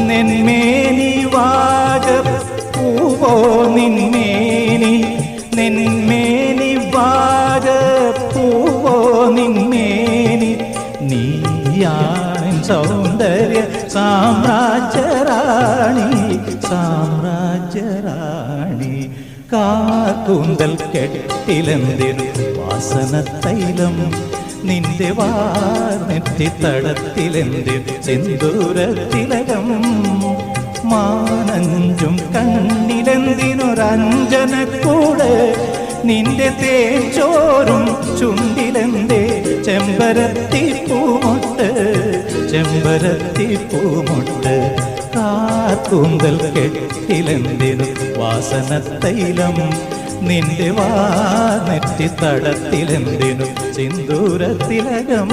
നെന്മേനി വാഗപ്പൂവോ നിന്മേനി, നെന്മേനി വാഗപ്പൂവോ നിന്മേനി, നീയാൻ സൗന്ദര്യ സാമ്രാജ്യറാണി, സാമ്രാജ്യറാണി. കാക്കൂന്തൽ കെട്ടിലെന്തിനു വാസനത്തൈലം, നിന്റെ വാർനെറ്റിത്തടത്തിലെന്തിനു സിന്ദൂരത്തിലകം, മാനഞ്ചും കണ്ണിലെന്തിനൊരഞ്ജനക്കൂട്, നിന്റെ തേച്ചോറും ചുണ്ടിലെന്തേ ചെമ്പരത്തിപ്പൂമൊട്ട്, ചെമ്പരത്തിപ്പൂമൊട്ട്. കാക്കൂന്തൽ കെട്ടിലെന്തിനു വാസനത്തൈലം, നിന്റെ വാർനെറ്റിത്തടത്തിലെന്തിനു സിന്ദൂരത്തിലകം.